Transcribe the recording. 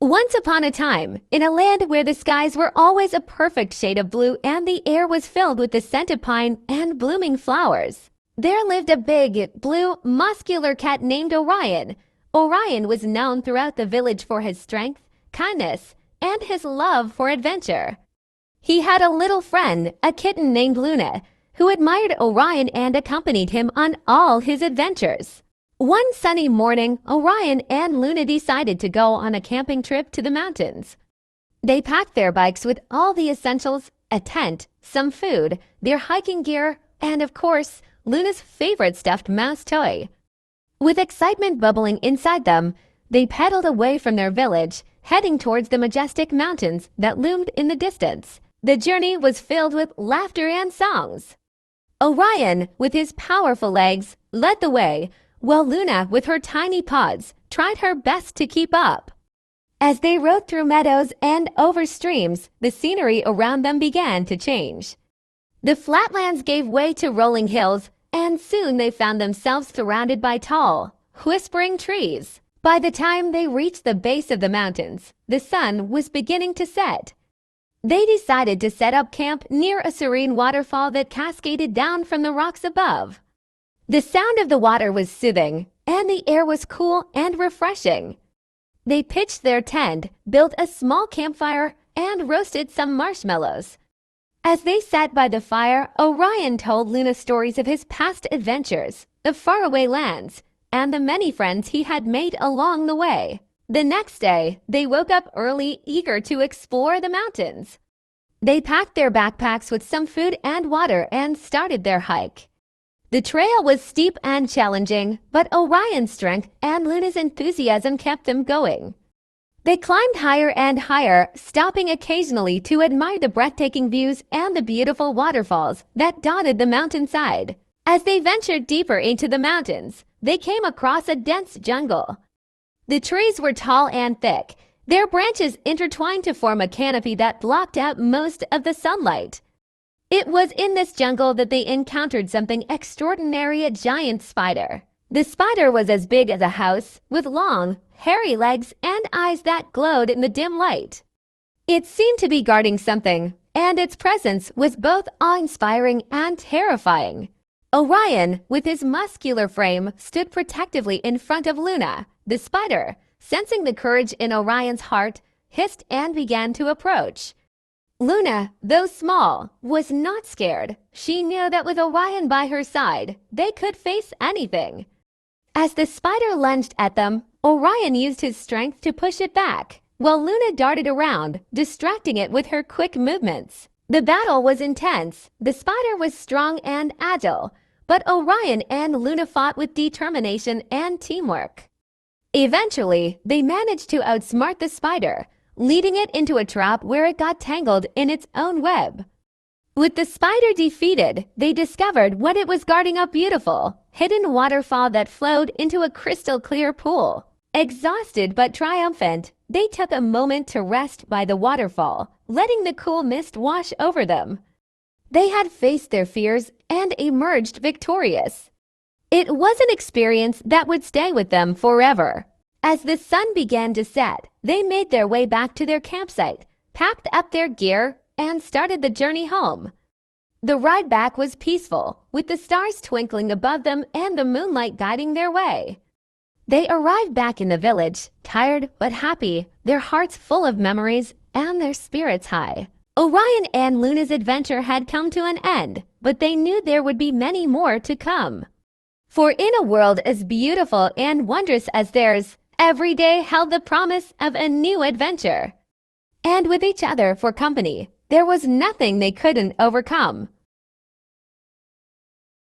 Once upon a time, in a land where the skies were always a perfect shade of blue and the air was filled with the scent of pine and blooming flowers, there lived a big, blue, muscular cat named Orion. Orion was known throughout the village for his strength, kindness, and his love for adventure. He had a little friend, a kitten named Luna, who admired Orion and accompanied him on all his adventures. One sunny morning, Orion and Luna decided to go on a camping trip to the mountains. They packed their bikes with all the essentials, a tent, some food, their hiking gear, and of course, Luna's favorite stuffed mouse toy. With excitement bubbling inside them, they pedaled away from their village, heading towards the majestic mountains that loomed in the distance. The journey was filled with laughter and songs. Orion, with his powerful legs, led the way, while Luna, with her tiny paws, tried her best to keep up. As they rode through meadows and over streams, the scenery around them began to change. The flatlands gave way to rolling hills, and soon they found themselves surrounded by tall, whispering trees. By the time they reached the base of the mountains, the sun was beginning to set. They decided to set up camp near a serene waterfall that cascaded down from the rocks above. The sound of the water was soothing, and the air was cool and refreshing. They pitched their tent, built a small campfire, and roasted some marshmallows. As they sat by the fire, Orion told Luna stories of his past adventures, of faraway lands, and the many friends he had made along the way. The next day, they woke up early, eager to explore the mountains. They packed their backpacks with some food and water and started their hike. The trail was steep and challenging, but Orion's strength and Luna's enthusiasm kept them going. They climbed higher and higher, stopping occasionally to admire the breathtaking views and the beautiful waterfalls that dotted the mountainside. As they ventured deeper into the mountains, they came across a dense jungle. The trees were tall and thick, their branches intertwined to form a canopy that blocked out most of the sunlight. It was in this jungle that they encountered something extraordinary, a giant spider. The spider was as big as a house, with long, hairy legs and eyes that glowed in the dim light. It seemed to be guarding something, and its presence was both awe-inspiring and terrifying. Orion, with his muscular frame, stood protectively in front of Luna. The spider, sensing the courage in Orion's heart, hissed and began to approach. Luna, though small, was not scared. She knew that with Orion by her side, they could face anything. As the spider lunged at them, Orion used his strength to push it back, while Luna darted around, distracting it with her quick movements. The battle was intense. The spider was strong and agile, but Orion and Luna fought with determination and teamwork. Eventually, they managed to outsmart the spider, leading it into a trap where it got tangled in its own web. With the spider defeated, they discovered what it was guarding, a beautiful, hidden waterfall that flowed into a crystal-clear pool. Exhausted but triumphant, they took a moment to rest by the waterfall, letting the cool mist wash over them. They had faced their fears and emerged victorious. It was an experience that would stay with them forever. As the sun began to set, they made their way back to their campsite, packed up their gear, and started the journey home. The ride back was peaceful, with the stars twinkling above them and the moonlight guiding their way. They arrived back in the village, tired but happy, their hearts full of memories and their spirits high. Orion and Luna's adventure had come to an end, but they knew there would be many more to come. For in a world as beautiful and wondrous as theirs, every day held the promise of a new adventure. And with each other for company, there was nothing they couldn't overcome.